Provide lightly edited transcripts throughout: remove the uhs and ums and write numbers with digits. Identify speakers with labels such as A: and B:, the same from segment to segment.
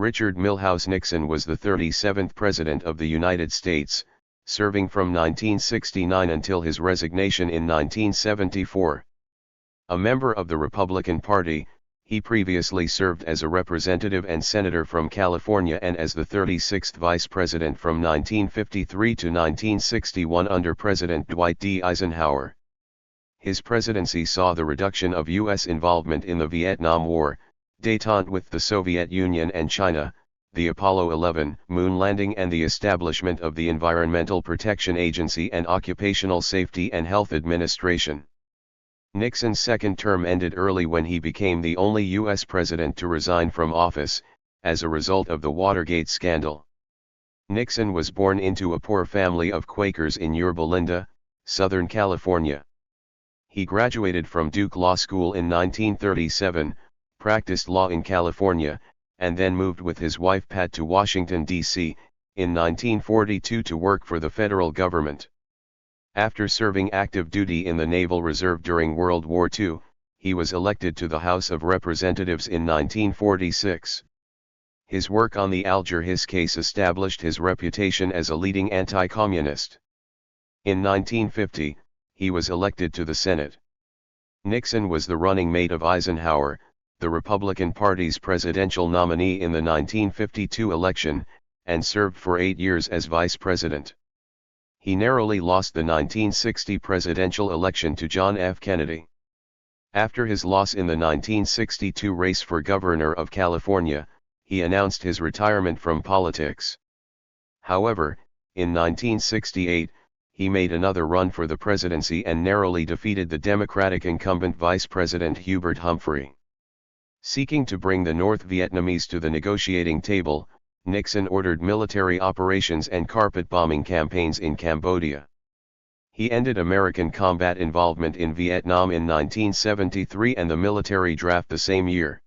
A: Richard Milhous Nixon was the 37th President of the United States, serving from 1969 until his resignation in 1974. A member of the Republican Party, he previously served as a representative and senator from California and as the 36th Vice President from 1953 to 1961 under President Dwight D. Eisenhower. His presidency saw the reduction of U.S. involvement in the Vietnam War, détente with the Soviet Union and China, the Apollo 11 moon landing and the establishment of the Environmental Protection Agency and Occupational Safety and Health Administration. Nixon's second term ended early when he became the only U.S. president to resign from office, as a result of the Watergate scandal. Nixon was born into a poor family of Quakers in Yorba Linda, Southern California. He graduated from Duke Law School in 1937, practiced law in California, and then moved with his wife Pat to Washington, D.C., in 1942 to work for the federal government. After serving active duty in the Naval Reserve during World War II, he was elected to the House of Representatives in 1946. His work on the Alger Hiss case established his reputation as a leading anti-communist. In 1950, he was elected to the Senate. Nixon was the running mate of Eisenhower, the Republican Party's presidential nominee in the 1952 election, and served for 8 years as vice president. He narrowly lost the 1960 presidential election to John F. Kennedy. After his loss in the 1962 race for governor of California, he announced his retirement from politics. However, in 1968, he made another run for the presidency and narrowly defeated the Democratic incumbent Vice President Hubert Humphrey. Seeking to bring the North Vietnamese to the negotiating table, Nixon ordered military operations and carpet bombing campaigns in Cambodia. He ended American combat involvement in Vietnam in 1973 and the military draft the same year.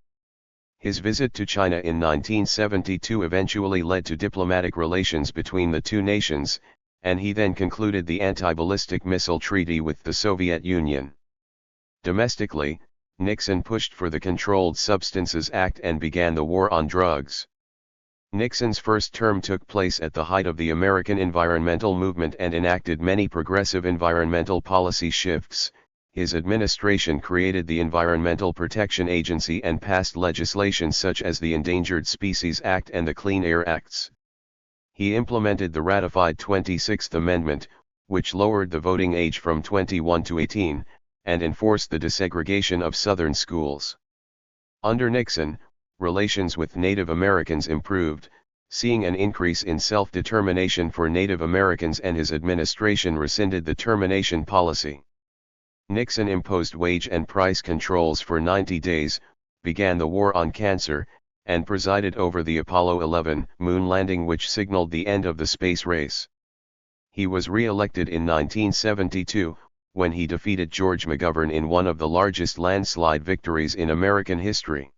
A: His visit to China in 1972 eventually led to diplomatic relations between the two nations, and he then concluded the anti-ballistic missile treaty with the Soviet Union. Domestically, Nixon pushed for the Controlled Substances Act and began the war on drugs. Nixon's first term took place at the height of the American environmental movement and enacted many progressive environmental policy shifts. His administration created the Environmental Protection Agency and passed legislation such as the Endangered Species Act and the Clean Air Acts. He implemented the ratified 26th Amendment, which lowered the voting age from 21 to 18, and enforced the desegregation of Southern schools. Under Nixon, relations with Native Americans improved, seeing an increase in self-determination for Native Americans, and his administration rescinded the termination policy. Nixon imposed wage and price controls for 90 days, began the war on cancer, and presided over the Apollo 11 moon landing, which signaled the end of the space race. He was re-elected in 1972, when he defeated George McGovern in one of the largest landslide victories in American history.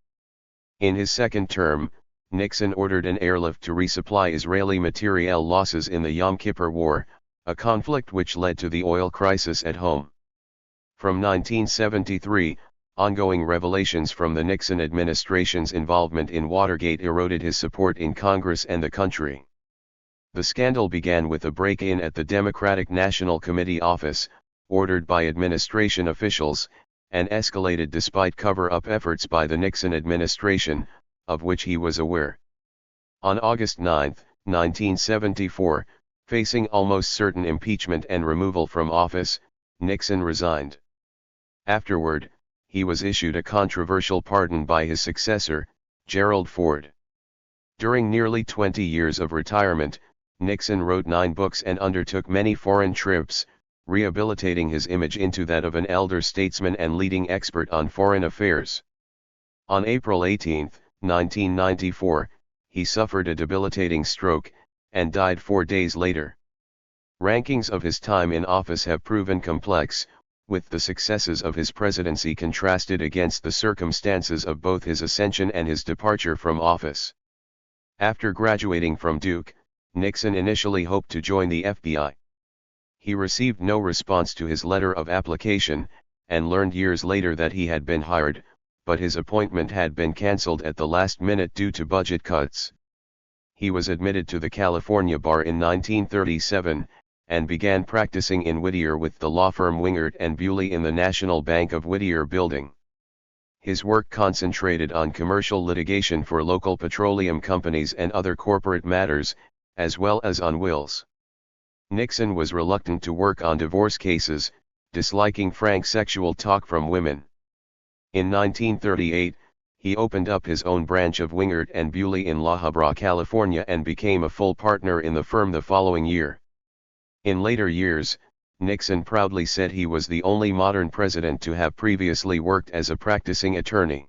A: In his second term, Nixon ordered an airlift to resupply Israeli materiel losses in the Yom Kippur War, a conflict which led to the oil crisis at home. From 1973, ongoing revelations from the Nixon administration's involvement in Watergate eroded his support in Congress and the country. The scandal began with a break-in at the Democratic National Committee office, ordered by administration officials, and escalated despite cover-up efforts by the Nixon administration, of which he was aware. On August 9, 1974, facing almost certain impeachment and removal from office, Nixon resigned. Afterward, he was issued a controversial pardon by his successor, Gerald Ford. During nearly 20 years of retirement, Nixon wrote 9 books and undertook many foreign trips, rehabilitating his image into that of an elder statesman and leading expert on foreign affairs. On April 18, 1994, he suffered a debilitating stroke, and died 4 days later. Rankings of his time in office have proven complex, with the successes of his presidency contrasted against the circumstances of both his ascension and his departure from office. After graduating from Duke, Nixon initially hoped to join the FBI. He received no response to his letter of application, and learned years later that he had been hired, but his appointment had been cancelled at the last minute due to budget cuts. He was admitted to the California bar in 1937, and began practicing in Whittier with the law firm Wingert and Bewley in the National Bank of Whittier building. His work concentrated on commercial litigation for local petroleum companies and other corporate matters, as well as on wills. Nixon was reluctant to work on divorce cases, disliking frank sexual talk from women. In 1938, he opened up his own branch of Wingert and Bewley in La Habra, California, and became a full partner in the firm the following year. In later years, Nixon proudly said he was the only modern president to have previously worked as a practicing attorney.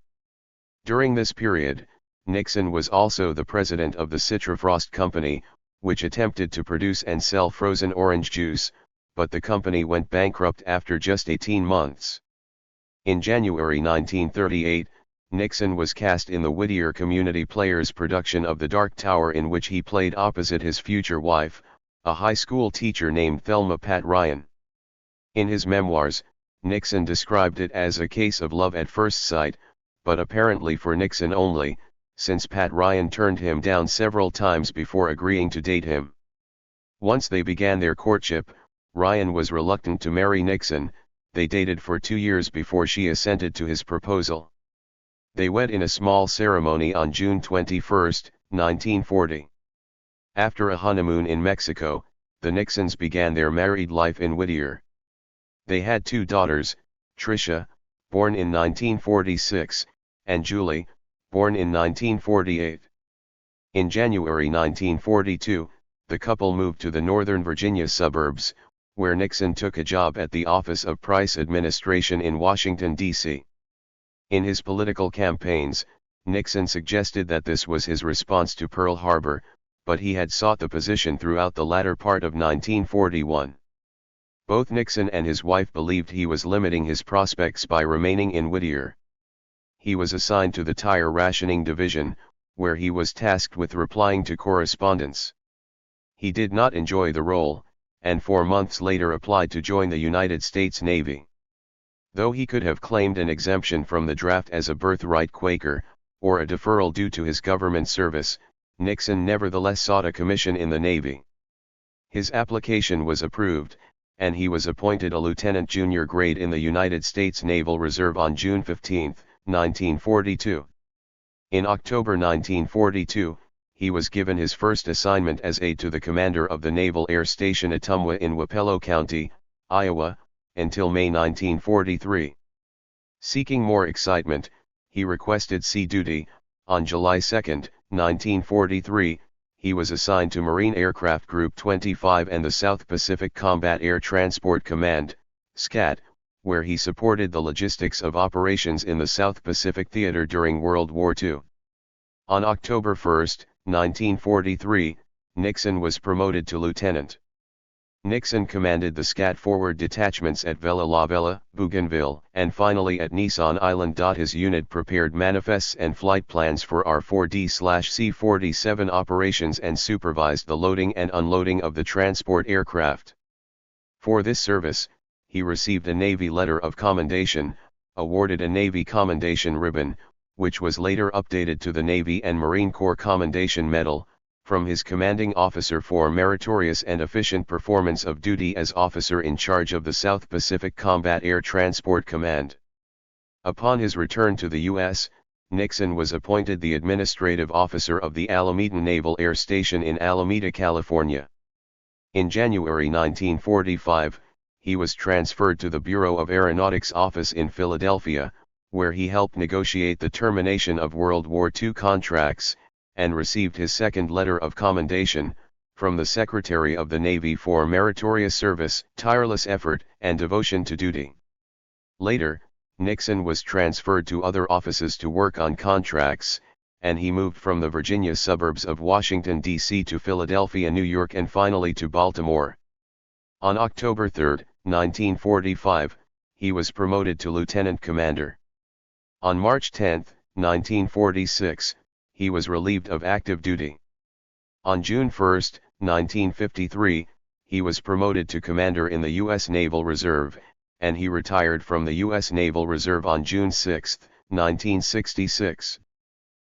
A: During this period, Nixon was also the president of the Citrafrost Company, which attempted to produce and sell frozen orange juice, but the company went bankrupt after just 18 months. In January 1938, Nixon was cast in the Whittier Community Players production of The Dark Tower, in which he played opposite his future wife, a high school teacher named Thelma Pat Ryan. In his memoirs, Nixon described it as a case of love at first sight, but apparently for Nixon only, since Pat Ryan turned him down several times before agreeing to date him. Once they began their courtship, Ryan was reluctant to marry Nixon. They dated for 2 years before she assented to his proposal. They wed in a small ceremony on June 21, 1940. After a honeymoon in Mexico, the Nixons began their married life in Whittier. They had 2 daughters, Tricia, born in 1946, and Julie, born in 1948. In January 1942, the couple moved to the Northern Virginia suburbs, where Nixon took a job at the Office of Price Administration in Washington, D.C. In his political campaigns, Nixon suggested that this was his response to Pearl Harbor, but he had sought the position throughout the latter part of 1941. Both Nixon and his wife believed he was limiting his prospects by remaining in Whittier. He was assigned to the tire rationing division, where he was tasked with replying to correspondence. He did not enjoy the role, and 4 months later applied to join the United States Navy. Though he could have claimed an exemption from the draft as a birthright Quaker, or a deferral due to his government service, Nixon nevertheless sought a commission in the Navy. His application was approved, and he was appointed a lieutenant junior grade in the United States Naval Reserve on June 15, 1942. In October 1942, he was given his first assignment as aide to the commander of the Naval Air Station Ottumwa in Wapello County, Iowa, until May 1943. Seeking more excitement, he requested sea duty. On July 2, 1943, he was assigned to Marine Aircraft Group 25 and the South Pacific Combat Air Transport Command, SCAT, where he supported the logistics of operations in the South Pacific Theater during World War II. On October 1, 1943, Nixon was promoted to lieutenant. Nixon commanded the SCAT forward detachments at Vella La Vella, Bougainville, and finally at Nissan Island. His unit prepared manifests and flight plans for R-4D/C-47 operations and supervised the loading and unloading of the transport aircraft. For this service, he received a Navy Letter of Commendation, awarded a Navy Commendation Ribbon, which was later updated to the Navy and Marine Corps Commendation Medal, from his commanding officer for meritorious and efficient performance of duty as officer in charge of the South Pacific Combat Air Transport Command. Upon his return to the U.S., Nixon was appointed the administrative officer of the Alameda Naval Air Station in Alameda, California. In January 1945, he was transferred to the Bureau of Aeronautics office in Philadelphia, where he helped negotiate the termination of World War II contracts, and received his second letter of commendation, from the Secretary of the Navy for meritorious service, tireless effort, and devotion to duty. Later, Nixon was transferred to other offices to work on contracts, and he moved from the Virginia suburbs of Washington, D.C. to Philadelphia, New York, and finally to Baltimore. On October 3, 1945, he was promoted to lieutenant commander. On March 10, 1946, he was relieved of active duty. On June 1, 1953, he was promoted to commander in the U.S. Naval Reserve, and he retired from the U.S. Naval Reserve on June 6, 1966.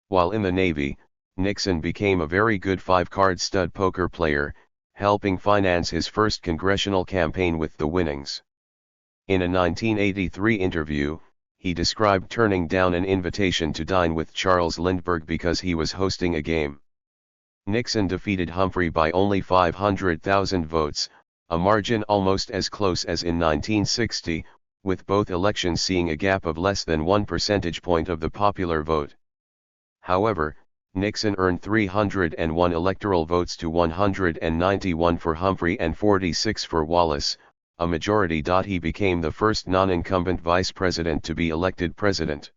A: While in the Navy, Nixon became a very good five-card stud poker player, helping finance his first congressional campaign with the winnings. In a 1983 interview, he described turning down an invitation to dine with Charles Lindbergh because he was hosting a game. Nixon defeated Humphrey by only 500,000 votes, a margin almost as close as in 1960, with both elections seeing a gap of less than 1 percentage point of the popular vote. However, Nixon earned 301 electoral votes to 191 for Humphrey and 46 for Wallace, a majority. He became the first non-incumbent vice president to be elected president.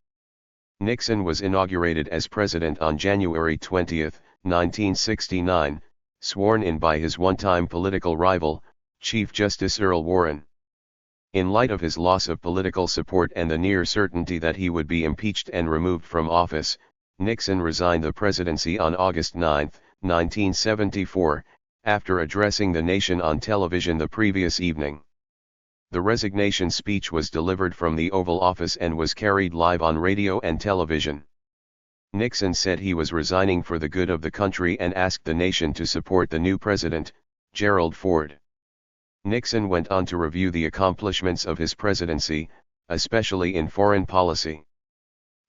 A: Nixon was inaugurated as president on January 20, 1969, sworn in by his one-time political rival, Chief Justice Earl Warren. In light of his loss of political support and the near certainty that he would be impeached and removed from office, Nixon resigned the presidency on August 9, 1974, after addressing the nation on television the previous evening. The resignation speech was delivered from the Oval Office and was carried live on radio and television. Nixon said he was resigning for the good of the country and asked the nation to support the new president, Gerald Ford. Nixon went on to review the accomplishments of his presidency, especially in foreign policy.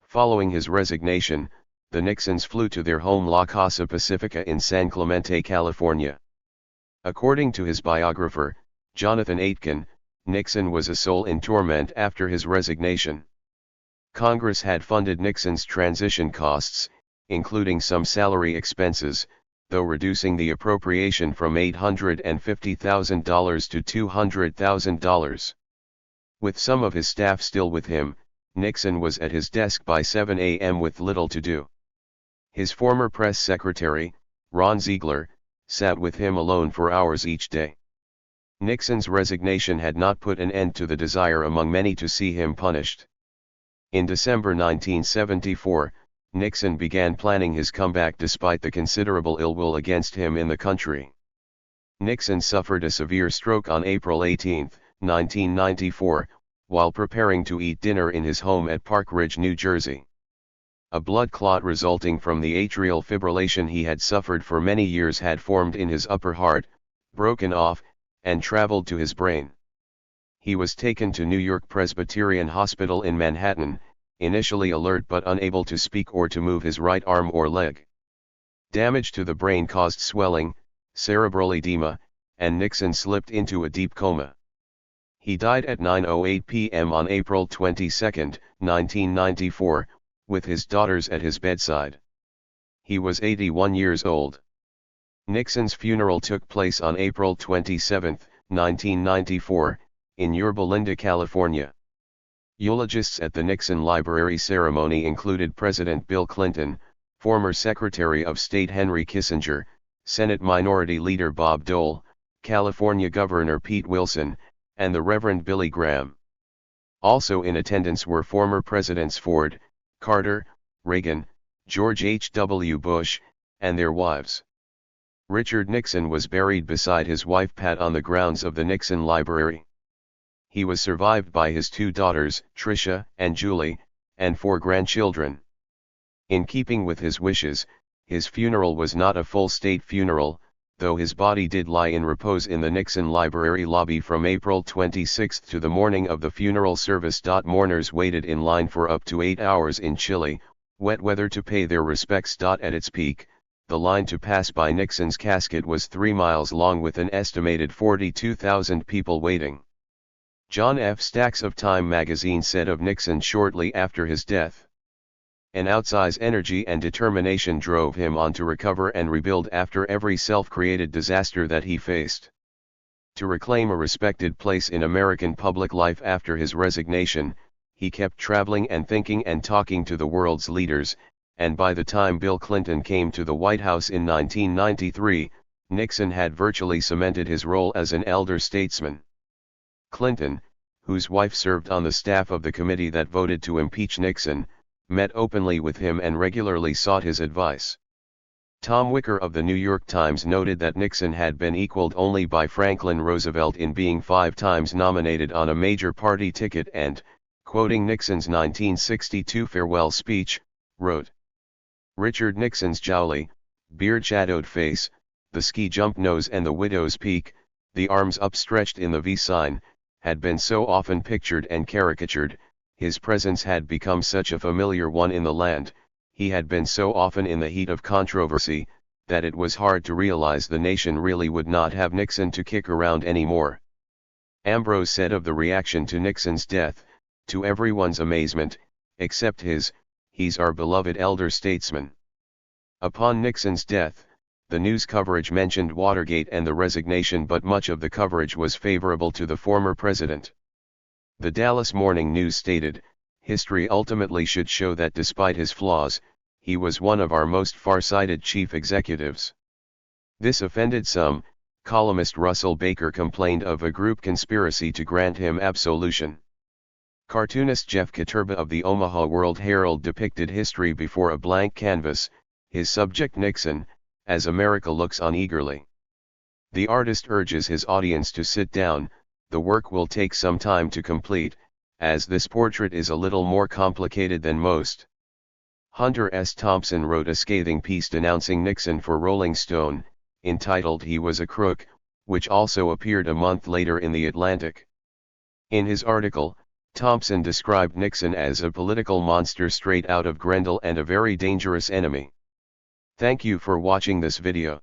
A: Following his resignation, the Nixons flew to their home La Casa Pacifica in San Clemente, California. According to his biographer, Jonathan Aitken, Nixon was a soul in torment after his resignation. Congress had funded Nixon's transition costs, including some salary expenses, though reducing the appropriation from $850,000 to $200,000. With some of his staff still with him, Nixon was at his desk by 7 a.m. with little to do. His former press secretary, Ron Ziegler, sat with him alone for hours each day. Nixon's resignation had not put an end to the desire among many to see him punished. In December 1974, Nixon began planning his comeback despite the considerable ill will against him in the country. Nixon suffered a severe stroke on April 18, 1994, while preparing to eat dinner in his home at Park Ridge, New Jersey. A blood clot resulting from the atrial fibrillation he had suffered for many years had formed in his upper heart, broken off, and traveled to his brain. He was taken to New York Presbyterian Hospital in Manhattan, initially alert but unable to speak or to move his right arm or leg. Damage to the brain caused swelling, cerebral edema, and Nixon slipped into a deep coma. He died at 9:08 p.m. on April 22, 1994, with his daughters at his bedside. He was 81 years old. Nixon's funeral took place on April 27, 1994, in Yorba Linda, California. Eulogists at the Nixon Library ceremony included President Bill Clinton, former Secretary of State Henry Kissinger, Senate Minority Leader Bob Dole, California Governor Pete Wilson, and the Reverend Billy Graham. Also in attendance were former Presidents Ford, Carter, Reagan, George H.W. Bush, and their wives. Richard Nixon was buried beside his wife Pat on the grounds of the Nixon Library. He was survived by his 2 daughters, Tricia and Julie, and 4 grandchildren. In keeping with his wishes, his funeral was not a full state funeral, though his body did lie in repose in the Nixon Library lobby from April 26 to the morning of the funeral service. Mourners waited in line for up to 8 hours in chilly, wet weather to pay their respects. At its peak, the line to pass by Nixon's casket was 3 miles long with an estimated 42,000 people waiting. John F. Stacks of Time magazine said of Nixon shortly after his death, "An outsized energy and determination drove him on to recover and rebuild after every self-created disaster that he faced. To reclaim a respected place in American public life after his resignation, he kept traveling and thinking and talking to the world's leaders, and by the time Bill Clinton came to the White House in 1993, Nixon had virtually cemented his role as an elder statesman." Clinton, whose wife served on the staff of the committee that voted to impeach Nixon, met openly with him and regularly sought his advice. Tom Wicker of the New York Times noted that Nixon had been equaled only by Franklin Roosevelt in being 5 times nominated on a major party ticket and, quoting Nixon's 1962 farewell speech, wrote, "Richard Nixon's jowly, beard-shadowed face, the ski-jump nose and the widow's peak, the arms upstretched in the V sign, had been so often pictured and caricatured, his presence had become such a familiar one in the land, he had been so often in the heat of controversy, that it was hard to realize the nation really would not have Nixon to kick around anymore." Ambrose said of the reaction to Nixon's death, "To everyone's amazement, except his, he's our beloved elder statesman." Upon Nixon's death, the news coverage mentioned Watergate and the resignation, but much of the coverage was favorable to the former president. The Dallas Morning News stated, "History ultimately should show that despite his flaws, he was one of our most far-sighted chief executives." This offended some. Columnist Russell Baker complained of a group conspiracy to grant him absolution. Cartoonist Jeff Katerba of the Omaha World Herald depicted history before a blank canvas, his subject Nixon, as America looks on eagerly. The artist urges his audience to sit down, the work will take some time to complete, as this portrait is a little more complicated than most. Hunter S. Thompson wrote a scathing piece denouncing Nixon for Rolling Stone, entitled "He Was a Crook," which also appeared a month later in The Atlantic. In his article, Thompson described Nixon as a political monster straight out of Grendel and a very dangerous enemy. Thank you for watching this video.